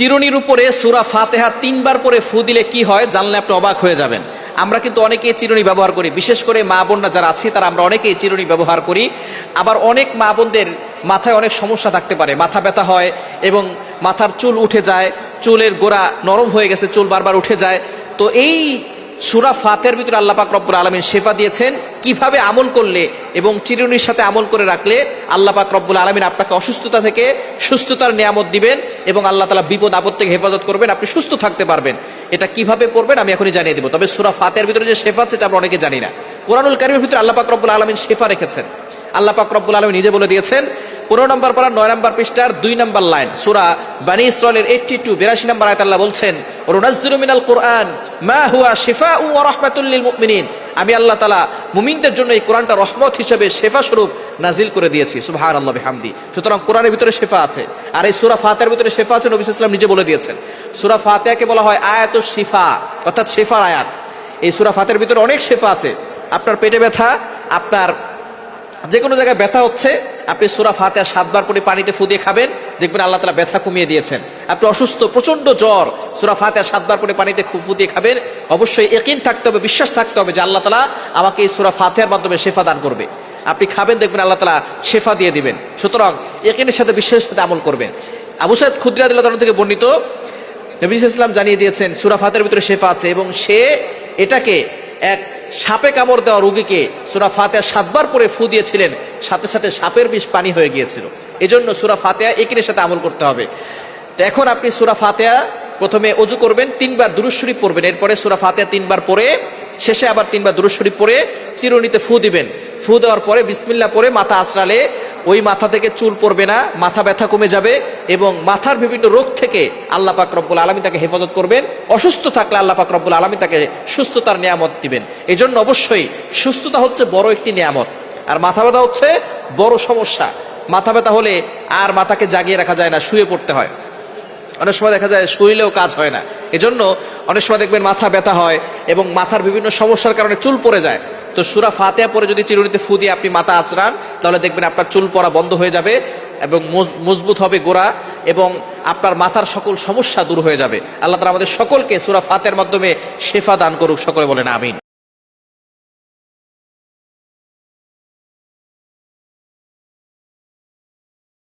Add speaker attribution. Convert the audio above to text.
Speaker 1: চিরুনির উপরে সূরা ফাতিহা 3 বার পরে ফু দিলে কি হয় জানলে আপনি অবাক হয়ে যাবেন। আমরা কিন্তু অনেকেই চিরুনি ব্যবহার করি, বিশেষ করে মা বোনরা যারা আছে তারা আমরা অনেকেই চিরুনি ব্যবহার করি। আবার অনেক মা বোনদের মাথায় অনেক সমস্যা থাকতে পারে, মাথা ব্যথা হয় এবং মাথার চুল উঠে যায়, চুলের গোড়া নরম হয়ে গেছে, চুল বারবার উঠে যায়। তো এই সূরা ফাতিহার ভিতরে আল্লাহ পাক রব্বুল আলামিন শেফা দিয়েছেন কিভাবে আমল করলে এবং চিরুনির সাথে আমল করে রাখলে আল্লাহ পাক রব্বুল আলামিন আপনাকে অসুস্থতা থেকে সুস্থতার নিয়ামত দিবেন এবং আল্লাহ তাআলা বিপদ আপদ থেকে হেফাজত করবেন, আপনি সুস্থ থাকতে পারবেন। এটা কিভাবে পড়বেন আমি এখনই জানিয়ে দেব। তবে সূরা ফাতিহার ভিতরে যে শেফা আছে এটা আমরা অনেকে জানি না। কোরআনুল কারীমের ভিতরে আল্লাহ পাক রব্বুল আলামিন শেফা রেখেছেন। আল্লাহ পাক রব্বুল আলামিন নিজে বলে দিয়েছেন 15 নম্বর পারা 9 নম্বর পৃষ্ঠার 2 নম্বর লাইন, সূরা বনী ইসরাঈলের 82 নম্বর আয়াত আল্লাহ বলছেন, ওয়ানুনাজ্জিলু মিনাল কুরআন মা হুয়া শিফাউ ওয়া রাহমাতুল লিল মুমিনিন। আমি আল্লাহ তাআলা মুমিনদের জন্য এই কোরআনটা রহমত হিসেবে শেফা স্বরূপ নাজিল করে দিয়েছি। সুবহানাল্লাহ বিহামদি। সুতরাং কোরআনের ভিতরে শেফা আছে, আর এই সূরা ফাতিহার ভিতরে শেফা আছে। নবী সাল্লাল্লাহু আলাইহি ওয়াসাল্লাম নিজে বলে দিয়েছেন। সূরা ফাতিহাকে বলা হয় আয়াতুশ শিফা, অর্থাৎ শেফার আয়াত। এই সূরা ফাতিহার ভিতরে অনেক শেফা আছে। আপনার পেটে ব্যথা, আপনার যে কোনো জায়গায় ব্যথা হচ্ছে, আপনি সূরা ফাতিহা 7 বার করে পানিতে ফু দিয়ে খাবেন, দেখবেন আল্লাহ তাআলা ব্যথা কমিয়ে দিয়েছেন। আপনি অসুস্থ, প্রচন্ড জ্বর, সূরা ফাতিহা 7 বার করে পানিতে ফু দিয়ে খাবেন। অবশ্যই ইয়াকিন থাকতে হবে, বিশ্বাস থাকতে হবে যে আল্লাহ তাআলা আমাকে এই সূরা ফাতিহার মাধ্যমে শেফা দান করবে। আপনি খাবেন, দেখবেন আল্লাহ তাআলা শেফা দিয়ে দিবেন। সুতরাং ইয়াকিনের সাথে বিশ্বাসের সাথে আমল করবেন। আবু সাঈদ খুদরি রাদিয়াল্লাহু তাআলা থেকে বর্ণিত, নবী সাল্লাল্লাহু আলাইহি ওয়াসাল্লাম জানিয়ে দিয়েছেন সূরা ফাতিহার ভিতরে শেফা আছে এবং সে এটাকে এক সাপে কামড় দেওয়া রোগীকে সূরা ফাতিহা 7 বার পরে ফু দিয়েছিলেন, সাথে সাথে সাপের বিষ পানি হয়ে গিয়েছিল। এজন্য সূরা ফাতিহা ইয়াকিনের সাথে আমল করতে হবে। তো এখন আপনি সূরা ফাতিহা প্রথমে ওযু করবেন, 3 বার দুরূদ শরীফ পড়বেন, এরপরে সূরা ফাতিহা 3 বার পড়ে শেষে আবার 3 বার দুরূদ শরীফ পড়ে চিরুনিতে ফু দিবেন। ফু দেওয়ার পরে বিসমিল্লাহ পড়ে মাথা আঁচড়ালে ওই মাথা থেকে চুল পড়বে না, মাথা ব্যথা কমে যাবে এবং মাথার বিভিন্ন রোগ থেকে আল্লাহ পাক রব্বুল আলামিন তাকে হেফাজত করবেন। অসুস্থ থাকলে আল্লাহ পাক রব্বুল আলামিন তাকে সুস্থতার নিয়ামত দিবেন। এই জন্য অবশ্যই সুস্থতা হচ্ছে বড় একটি নিয়ামত, আর মাথা ব্যথা হচ্ছে বড় সমস্যা। মাথা ব্যথা হলে আর মাথাকে জাগিয়ে রাখা যায় না, শুয়ে পড়তে হয়। অনেক সময় দেখা যায় শুইলেও কাজ হয় না। এজন্য অনেক সময় দেখবেন মাথা ব্যথা হয় এবং মাথার বিভিন্ন সমস্যার কারণে চুল পড়ে যায়। তো সূরা ফাতিহা পরে যদি চিরুনিতে ফু দিয়ে আপনি মাথা আঁচড়ান, তাহলে দেখবেন আপনার চুল পড়া বন্ধ হয়ে যাবে এবং মজবুত হবে গোড়া এবং আপনার মাথার সকল সমস্যা দূর হয়ে যাবে। আল্লাহ তাআলা আমাদের সকলকে সূরা ফাতিহার মাধ্যমে শেফা দান করুক। সকলে বলেন আমিন।